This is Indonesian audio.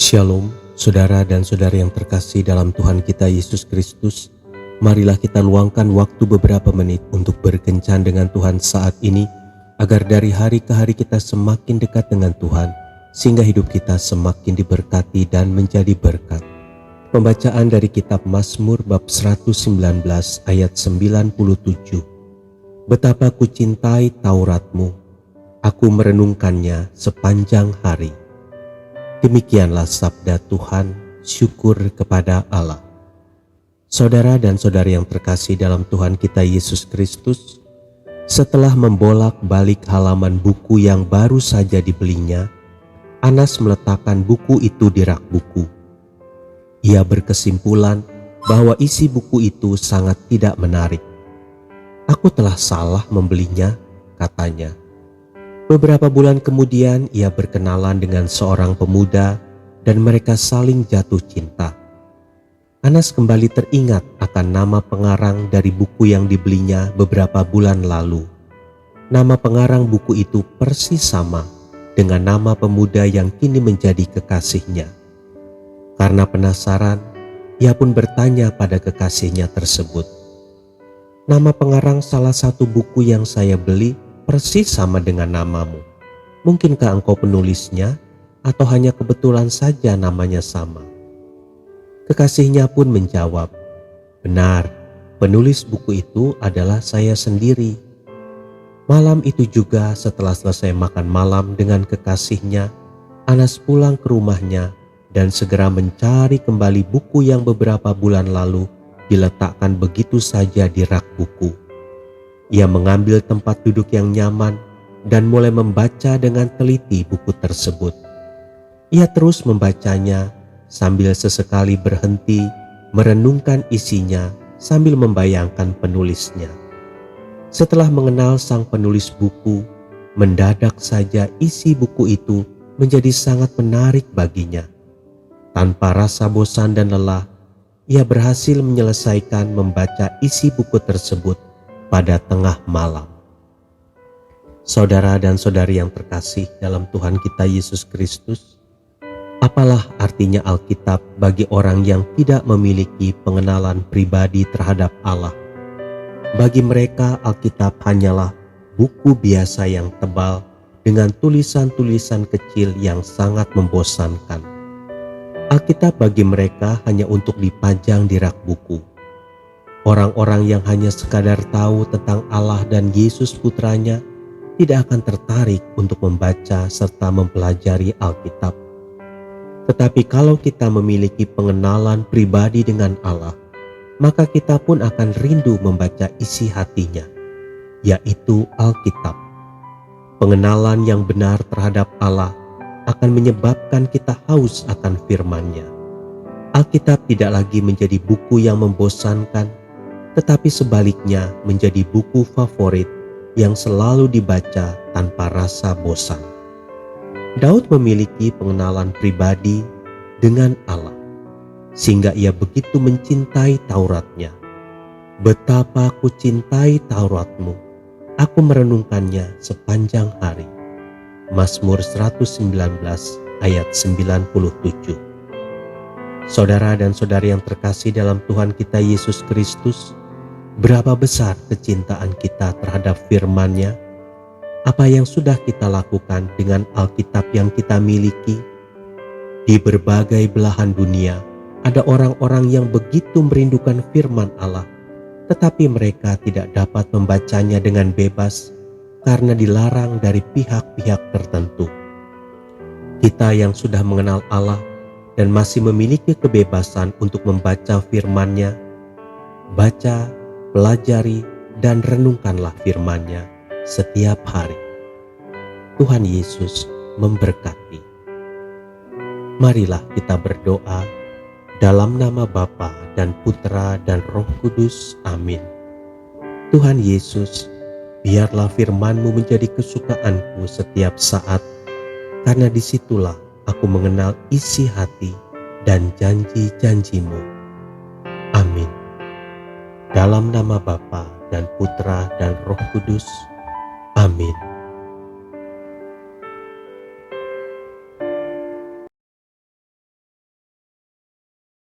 Shalom, saudara dan saudari yang terkasih dalam Tuhan kita Yesus Kristus. Marilah kita luangkan waktu beberapa menit untuk berkencan dengan Tuhan saat ini, agar dari hari ke hari kita semakin dekat dengan Tuhan, sehingga hidup kita semakin diberkati dan menjadi berkat. Pembacaan dari kitab Mazmur bab 119 ayat 97. Betapa kucintai Tauratmu, aku merenungkannya sepanjang hari. Demikianlah sabda Tuhan, syukur kepada Allah. Saudara dan saudari yang terkasih dalam Tuhan kita Yesus Kristus, setelah membolak-balik halaman buku yang baru saja dibelinya, Anas meletakkan buku itu di rak buku. Ia berkesimpulan bahwa isi buku itu sangat tidak menarik. "Aku telah salah membelinya," katanya. Beberapa bulan kemudian ia berkenalan dengan seorang pemuda dan mereka saling jatuh cinta. Anas kembali teringat akan nama pengarang dari buku yang dibelinya beberapa bulan lalu. Nama pengarang buku itu persis sama dengan nama pemuda yang kini menjadi kekasihnya. Karena penasaran, ia pun bertanya pada kekasihnya tersebut, "Nama pengarang salah satu buku yang saya beli persis sama dengan namamu. Mungkinkah engkau penulisnya atau hanya kebetulan saja namanya sama?" Kekasihnya pun menjawab, "Benar, penulis buku itu adalah saya sendiri." Malam itu juga setelah selesai makan malam dengan kekasihnya, Anas pulang ke rumahnya dan segera mencari kembali buku yang beberapa bulan lalu diletakkan begitu saja di rak buku. Ia mengambil tempat duduk yang nyaman dan mulai membaca dengan teliti buku tersebut. Ia terus membacanya sambil sesekali berhenti merenungkan isinya sambil membayangkan penulisnya. Setelah mengenal sang penulis buku, mendadak saja isi buku itu menjadi sangat menarik baginya. Tanpa rasa bosan dan lelah, ia berhasil menyelesaikan membaca isi buku tersebut pada tengah malam. Saudara dan saudari yang terkasih dalam Tuhan kita Yesus Kristus, apalah artinya Alkitab bagi orang yang tidak memiliki pengenalan pribadi terhadap Allah? Bagi mereka, Alkitab hanyalah buku biasa yang tebal dengan tulisan-tulisan kecil yang sangat membosankan. Alkitab bagi mereka hanya untuk dipajang di rak buku. Orang-orang yang hanya sekadar tahu tentang Allah dan Yesus Putranya tidak akan tertarik untuk membaca serta mempelajari Alkitab. Tetapi kalau kita memiliki pengenalan pribadi dengan Allah, maka kita pun akan rindu membaca isi hatinya, yaitu Alkitab. Pengenalan yang benar terhadap Allah akan menyebabkan kita haus akan firman-Nya. Alkitab tidak lagi menjadi buku yang membosankan, tetapi sebaliknya menjadi buku favorit yang selalu dibaca tanpa rasa bosan. Daud memiliki pengenalan pribadi dengan Allah, sehingga ia begitu mencintai Tauratnya. "Betapa aku cintai Tauratmu, aku merenungkannya sepanjang hari." Mazmur 119 ayat 97. Saudara dan saudari yang terkasih dalam Tuhan kita Yesus Kristus, berapa besar kecintaan kita terhadap firman-Nya? Apa yang sudah kita lakukan dengan Alkitab yang kita miliki? Di berbagai belahan dunia, ada orang-orang yang begitu merindukan firman Allah, tetapi mereka tidak dapat membacanya dengan bebas karena dilarang dari pihak-pihak tertentu. Kita yang sudah mengenal Allah dan masih memiliki kebebasan untuk membaca firman-Nya, baca, pelajari, dan renungkanlah firman-Nya setiap hari. Tuhan Yesus memberkati. Marilah kita berdoa dalam nama Bapa dan Putra dan Roh Kudus. Amin. Tuhan Yesus, biarlah firman-Mu menjadi kesukaanku setiap saat, karena disitulah aku mengenal isi hati dan janji-janji-Mu. Amin. Dalam nama Bapa dan Putra dan Roh Kudus. Amin.